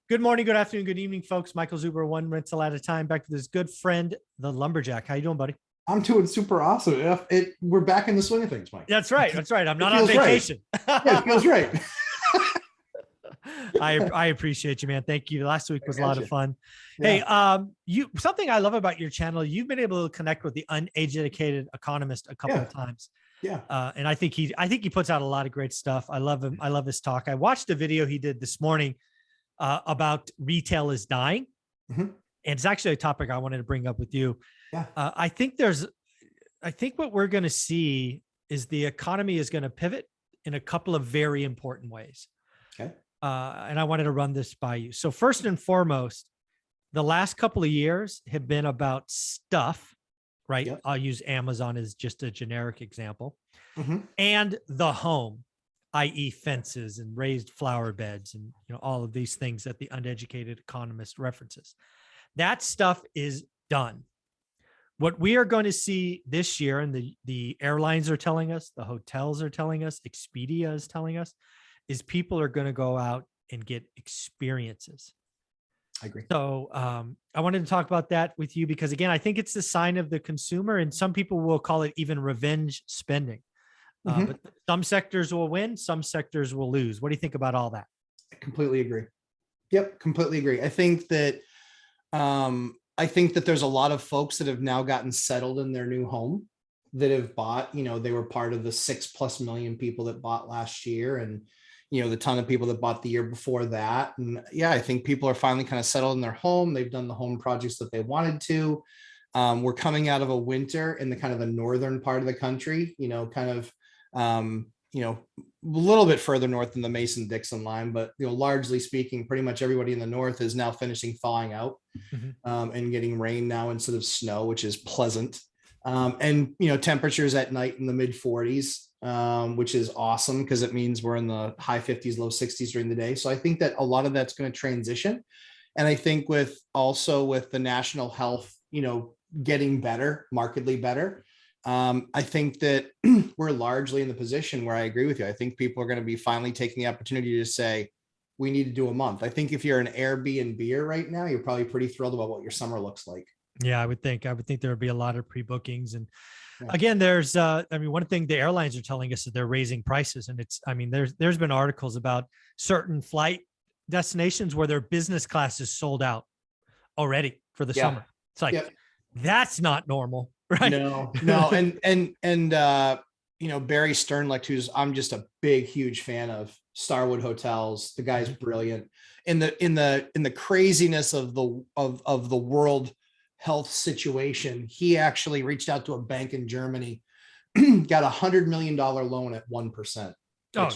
Good morning, good afternoon, good evening, folks. Michael Zuber, one rental at a time. Back to this good friend, the lumberjack. How you doing, buddy? I'm doing super awesome. We're back in the swing of things, Mike. That's right. That's right. I'm It not on feels right. vacation. Yeah, it feels right. I appreciate you, man. Thank you. Last week I was a lot got of you. fun. Hey, Yeah. you something I love about your channel. You've been able to connect with the uneducated economist a couple Yeah. of times, Yeah. and I think he puts out a lot of great stuff. I love him. I love his talk. I watched a video he did this morning about retail is dying, Mhm. and it's actually a topic I wanted to bring up with you. Yeah. I think what we're going to see is the economy is going to pivot in a couple of very important ways. Okay. And I wanted to run this by you. So first and foremost, the last couple of years have been about stuff, right? Yep. I'll use Amazon as just a generic example, Mhm. and the home, i.e. fences and raised flower beds and all of these things that the uneducated economist references. That stuff is done. What we are going to see this year, and the airlines are telling us, the hotels are telling us, Expedia is telling us, is people are going to go out and get experiences. I agree. So I wanted to talk about that with you because, again, I think it's the sign of the consumer, and some people will call it even revenge spending. Mhm. But some sectors will win, some sectors will lose. What do you think about all that? I completely agree. Yep, completely agree. I think that there's a lot of folks that have now gotten settled in their new home that have bought, they were part of the 6+ million people that bought last year, and the ton of people that bought the year before that. And yeah, I think people are finally kind of settled in their home. They've done the home projects that they wanted to. We're coming out of a winter in the kind of the northern part of the country, a little bit further north than the Mason-Dixon line, but largely speaking, pretty much everybody in the north is now finishing thawing out, Mhm. and getting rain now instead of snow, which is pleasant. And temperatures at night in the mid 40s, which is awesome because it means we're in the high 50s, low 60s during the day. So I think that a lot of that's going to transition. And I think with the national health, getting better, markedly better, I think that we're largely in the position where I agree with you. I think people are going to be finally taking the opportunity to say, we need to do a month. I think if you're an Airbnb right now, you're probably pretty thrilled about what your summer looks like. Yeah, I would think there would be a lot of pre-bookings. And Yeah. again, one thing the airlines are telling us is they're raising prices. And there's been articles about certain flight destinations where their business class is sold out already for the Yeah. summer. It's like, Yep. that's not normal, right? No. Barry Sternlicht, who's I'm just a big, huge fan of Starwood Hotels. The guy's brilliant. In the craziness of the world health situation, he actually reached out to a bank in Germany, got $100 million loan at 1%. Oh,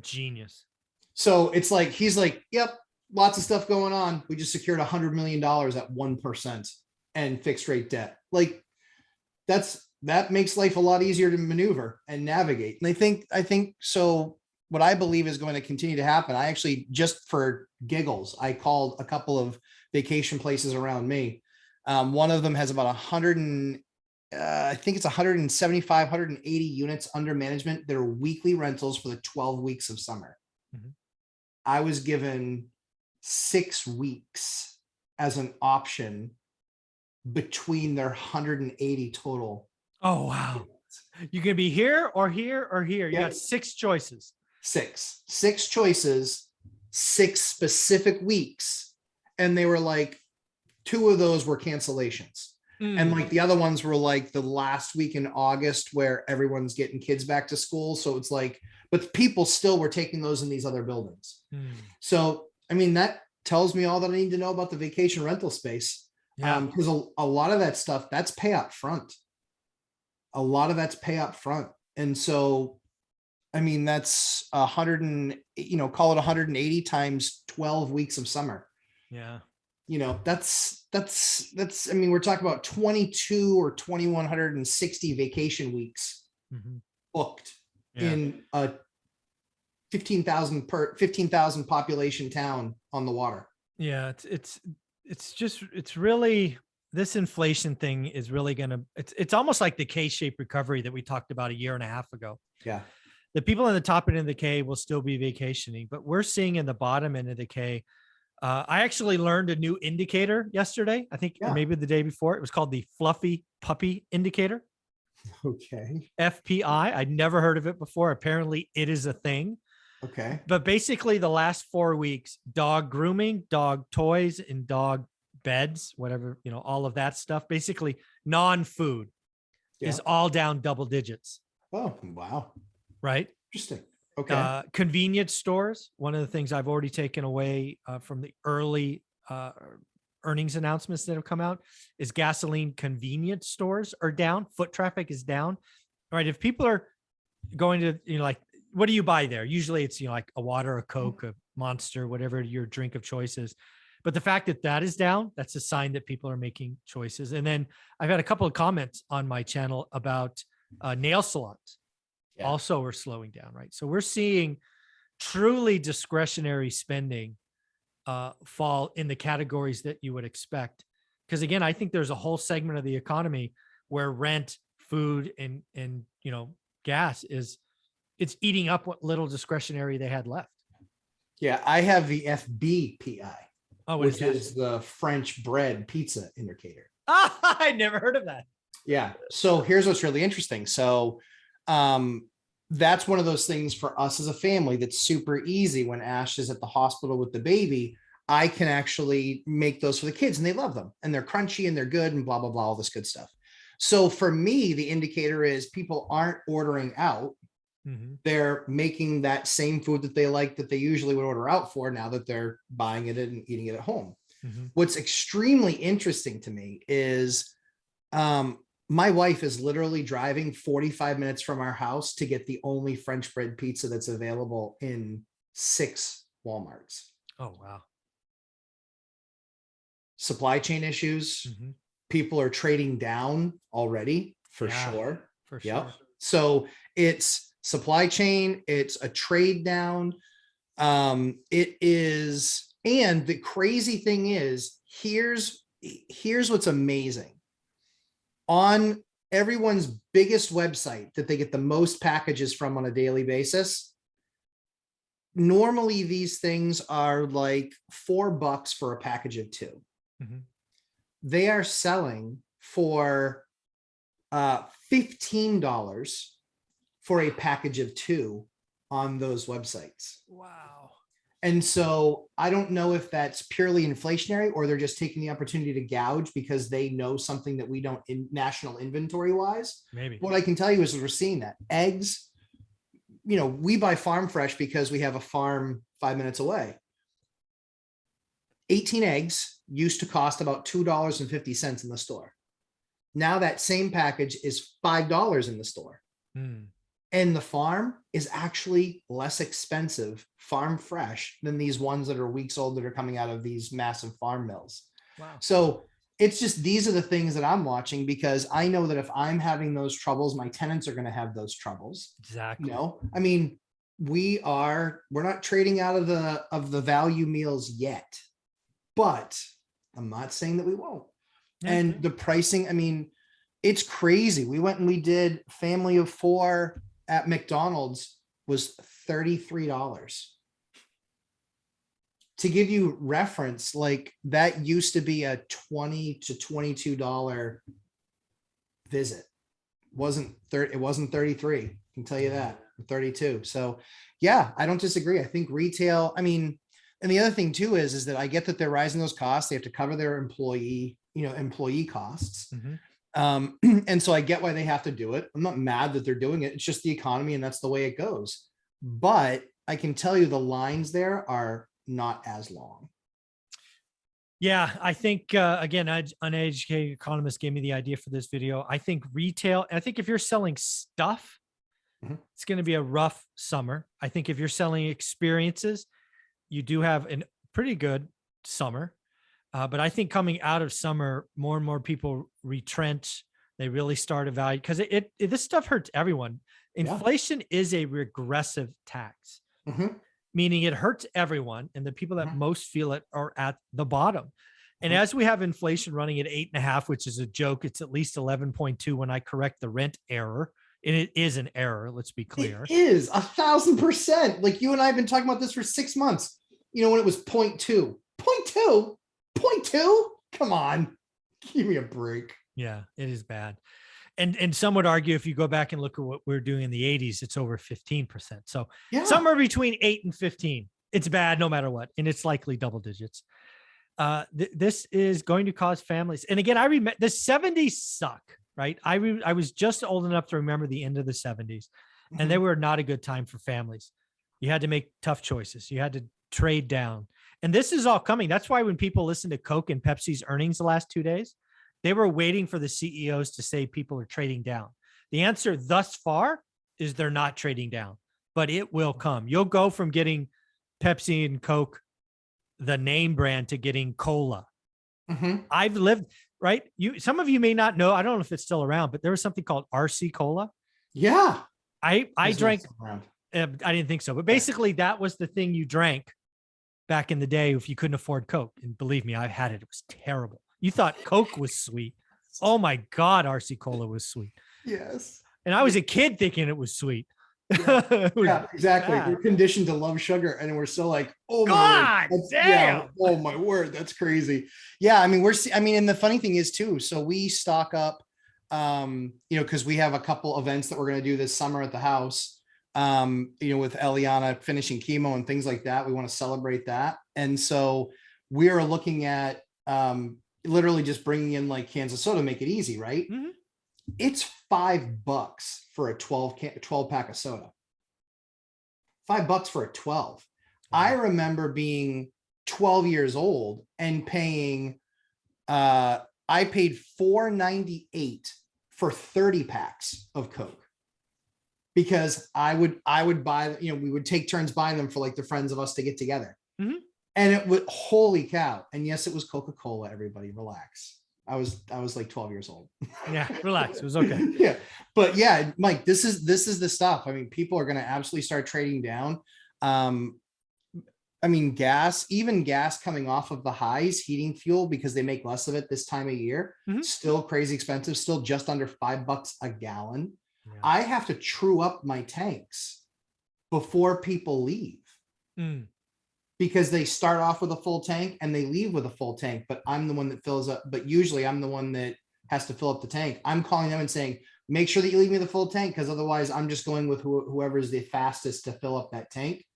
genius. So it's like he's like, yep, lots of stuff going on. We just secured $100 million at 1% and fixed rate debt. Like that makes life a lot easier to maneuver and navigate. And I think so. What I believe is going to continue to happen, I actually, just for giggles, I called a couple of vacation places around me. One of them has about 100 and I think it's 175, 180 units under management. They're weekly rentals for the 12 weeks of summer. Mhm. I was given 6 weeks as an option between their 180 total. Oh, wow. You can be here or here or here. You got 6 choices. Six choices, 6 specific weeks. And they were like, 2 of those were cancellations. And like the other ones were like the last week in August where everyone's getting kids back to school. So it's like, but people still were taking those in these other buildings. So, I mean, that tells me all that I need to know about the vacation rental space. Yeah. Because a lot of that stuff, that's pay up front. A lot of that's pay up front. And so, I mean, that's 100 and, call it 180 times 12 weeks of summer. Yeah. That's, I mean, we're talking about 22 or 2,160 vacation weeks booked in a 15,000 population town on the water. Yeah. It's really, this inflation thing is really going to, it's almost like the K-shaped recovery that we talked about a year and a half ago. Yeah. The people in the top end of the K will still be vacationing, but we're seeing in the bottom end of the K, I actually learned a new indicator yesterday, I think, or Yeah. maybe the day before. It was called the fluffy puppy indicator, Okay. FPI. I'd never heard of it before. Apparently it is a thing. Okay. But basically the last 4 weeks, dog grooming, dog toys, and dog beds, whatever, all of that stuff, basically non-food Yeah. is all down double digits, Oh, wow. right? Interesting. Okay. Convenience stores. One of the things I've already taken away from the early earnings announcements that have come out is gasoline convenience stores are down. Foot traffic is down. All right. If people are going to, like, what do you buy there? Usually it's, like a water, a Coke, a Monster, whatever your drink of choice is. But the fact that that is down, that's a sign that people are making choices. And then I've had a couple of comments on my channel about nail salons. Yeah. Also are slowing down, right? So we're seeing truly discretionary spending fall in the categories that you would expect. Because again, I think there's a whole segment of the economy where rent, food, and gas it's eating up what little discretionary they had left. Yeah. I have the FBPI, Oh, what which is the French bread pizza indicator. I never heard of that. Yeah. So here's what's really interesting. So that's one of those things for us as a family that's super easy. When Ash is at the hospital with the baby, I can actually make those for the kids and they love them and they're crunchy and they're good and blah, blah, blah, all this good stuff. So for me, the indicator is people aren't ordering out. They're making that same food that they like that they usually would order out for now that they're buying it and eating it at home. What's extremely interesting to me is my wife is literally driving 45 minutes from our house to get the only French bread pizza that's available in 6 Walmarts. Oh, wow. Supply chain issues. People are trading down already for sure. For sure. Yep. So it's supply chain, it's a trade down. It is, and the crazy thing is, here's what's amazing. On everyone's biggest website that they get the most packages from on a daily basis, normally these things are like $4 for a package of 2. They are selling for $15 for a package of 2 on those websites. Wow. And so I don't know if that's purely inflationary or they're just taking the opportunity to gouge because they know something that we don't in national inventory wise. Maybe. What I can tell you is we're seeing that eggs, we buy farm fresh because we have a farm 5 minutes away. 18 eggs used to cost about $2.50 in the store. Now that same package is $5 in the store. And the farm is actually less expensive, farm fresh, than these ones that are weeks old that are coming out of these massive farm mills. Wow. So it's just, these are the things that I'm watching because I know that if I'm having those troubles, my tenants are going to have those troubles. Exactly. I mean, we're not trading out of the value meals yet, but I'm not saying that we won't. And the pricing, I mean, it's crazy. We went and we did family of 4 at McDonald's was $33. To give you reference, like that used to be a $20 to $22 visit. It wasn't 33. I can tell you that. 32. So yeah, I don't disagree. I think retail, I mean, and the other thing too is that I get that they're rising those costs. They have to cover their employee costs. And so I get why they have to do it. I'm not mad that they're doing it. It's just the economy and that's the way it goes. But I can tell you the lines there are not as long. Yeah, I think, again, uneducated economist gave me the idea for this video. I think retail, I think if you're selling stuff, it's going to be a rough summer. I think if you're selling experiences, you do have a pretty good summer. But I think coming out of summer, more and more people retrench. They really start evaluating because this stuff hurts everyone. Inflation is a regressive tax, meaning it hurts everyone. And the people that most feel it are at the bottom. And as we have inflation running at 8.5, which is a joke, it's at least 11.2 when I correct the rent error. And it is an error. Let's be clear. It is 1,000%. Like you and I have been talking about this for 6 months. When it was 0.2. 0.2, 0.2. Come on, give me a break. Yeah, it is bad. And some would argue if you go back and look at what we're doing in the 80s, it's over 15%. So Yeah. somewhere between 8 and 15. It's bad no matter what. And it's likely double digits. This is going to cause families. And again, I remember the 70s suck, right? I was just old enough to remember the end of the 70s, and they were not a good time for families. You had to make tough choices. You had to trade down. And this is all coming. That's why when people listen to Coke and Pepsi's earnings the last 2 days, they were waiting for the CEOs to say people are trading down. The answer thus far is they're not trading down, but it will come. You'll go from getting Pepsi and Coke, the name brand, to getting cola. I've lived, right? Some of you may not know, I don't know if it's still around, but there was something called RC Cola. Yeah. I drank, I didn't think so, but basically that was the thing you drank back in the day if you couldn't afford Coke. And believe me, I had it. It was terrible. You thought Coke was sweet. Oh my God, RC Cola was sweet. Yes. And I was a kid thinking it was sweet. Yeah, exactly. bad. We're conditioned to love sugar, and we're still like, oh my God word, damn. yeah, oh my word, that's crazy. Yeah, I mean, and the funny thing is too, so we stock up, because we have a couple events that we're going to do this summer at the house, with Eliana finishing chemo and things like that. We want to celebrate that, and so we are looking at literally just bringing in like cans of soda, make it easy, right? It's $5 for a 12 pack of soda. $5 for a 12. I remember being 12 years old and paying, I paid $4.98 for 30 packs of Coke, because I would buy, we would take turns buying them for like the friends of us to get together. And it would, holy cow. And yes, it was Coca-Cola. Everybody relax. I was like 12 years old. Yeah, relax. It was okay. Yeah. But yeah, Mike, this is the stuff. I mean, people are going to absolutely start trading down. I mean, even gas coming off of the highs, heating fuel, because they make less of it this time of year, still crazy expensive, still just under $5 a gallon. Yeah. I have to true up my tanks before people leave. Because they start off with a full tank and they leave with a full tank, but I'm the one that fills up. But usually I'm the one that has to fill up the tank. I'm calling them and saying, make sure that you leave me the full tank, because otherwise I'm just going with whoever is the fastest to fill up that tank.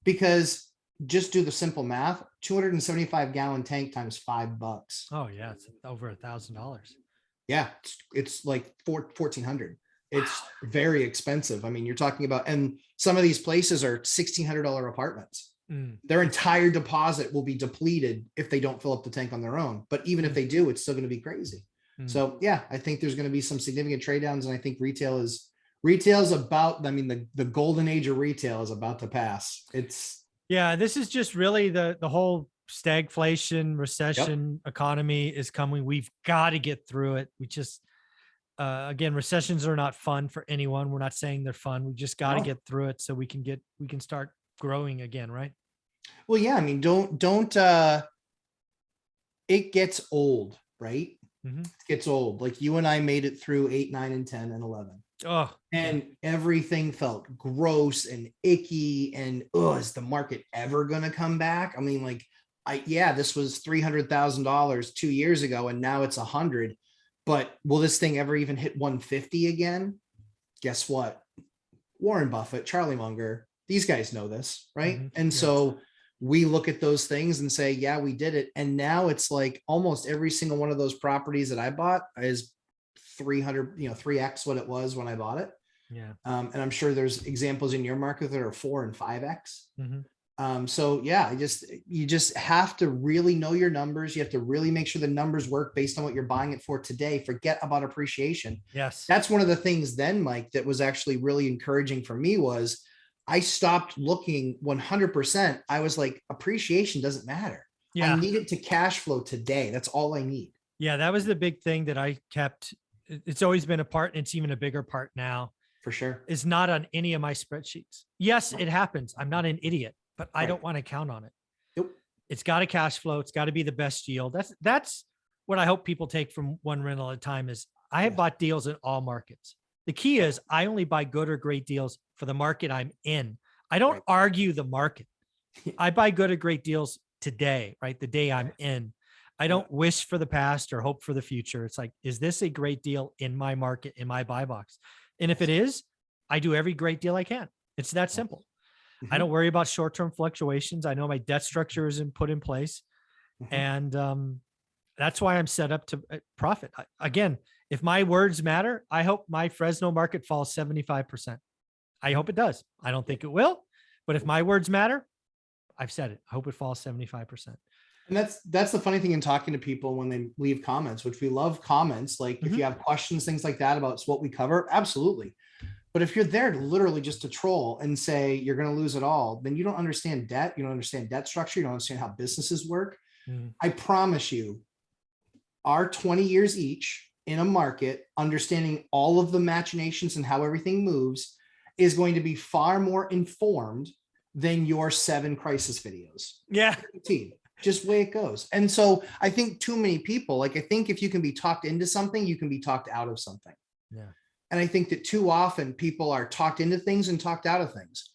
Because just do the simple math, 275 gallon tank times $5. Oh yeah, it's over $1,000. Yeah, it's like 1,400. It's very expensive. I mean, you're talking about, and some of these places are $1,600 apartments. Their entire deposit will be depleted if they don't fill up the tank on their own. But even if they do, it's still going to be crazy. So yeah, I think there's going to be some significant trade downs, and I think retail is about, I mean, the golden age of retail is about to pass. This is just really the whole stagflation, recession economy is coming. We've got to get through it. We just, again, recessions are not fun for anyone. We're not saying they're fun. We just got to get through it so we can start growing again, right? Well, yeah, I mean, don't it gets old, right? It gets old. Like you and I made it through 8, 9, and 10 and 11. And everything felt gross and icky, and is the market ever gonna come back? I mean, like, this was $300,000 2 years ago, and now it's 100. But will this thing ever even hit 150 again? Guess what? Warren Buffett, Charlie Munger, these guys know this, right? And so we look at those things and say, yeah, we did it. And now it's like almost every single one of those properties that I bought is 3x what it was when I bought it. And I'm sure there's examples in your market that are 4 and 5x. So yeah, you just have to really know your numbers. You have to really make sure the numbers work based on what you're buying it for today. Forget about appreciation. Yes. That's one of the things then, Mike, that was actually really encouraging for me was I stopped looking 100%. I was like, appreciation doesn't matter. I need it to cash flow today. That's all I need. Yeah. That was the big thing that I kept. It's always been a part, and it's even a bigger part now. For sure. Is not on any of my spreadsheets. Yes, it happens. I'm not an idiot, but I don't want to count on it. Nope. It's got to cash flow. It's got to be the best yield. That's what I hope people take from one rental at a time is I have bought deals in all markets. The key is I only buy good or great deals for the market I'm in. I don't argue the market. I buy good or great deals today, right? The day I'm in. I don't wish for the past or hope for the future. It's like, is this a great deal in my market, in my buy box? And if it is, I do every great deal I can. It's that simple. I don't worry about short-term fluctuations. I know my debt structure is put in place. And that's why I'm set up to profit. Again, if my words matter, I hope my Fresno market falls 75%. I hope it does. I don't think it will, but if my words matter, I've said it. I hope it falls 75%. And that's the funny thing in talking to people when they leave comments, which we love comments. Like if you have questions, things like that about what we cover, absolutely. But if you're there literally just to troll and say you're going to lose it all, then you don't understand debt. You don't understand debt structure. You don't understand how businesses work. I promise you, our 20 years each in a market, understanding all of the machinations and how everything moves is going to be far more informed than your 7 crisis videos. Yeah. Just way it goes. And so I think too many people, like, I think if you can be talked into something, you can be talked out of something. Yeah. And I think that too often people are talked into things and talked out of things.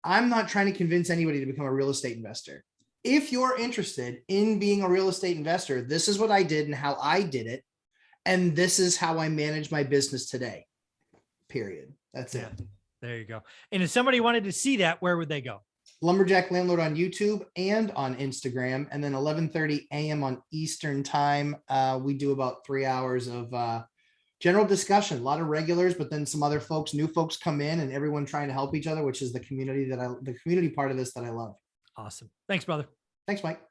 I'm not trying to convince anybody to become a real estate investor. If you're interested in being a real estate investor, this is what I did and how I did it. And this is how I manage my business today. Period. That's it. There you go. And if somebody wanted to see that, where would they go? Lumberjack Landlord on YouTube and on Instagram, and then 11:30 a.m. on Eastern time. We do about 3 hours of general discussion, a lot of regulars, but then some other folks, new folks come in, and everyone trying to help each other, which is the community part of this that I love. Awesome. Thanks, brother. Thanks, Mike.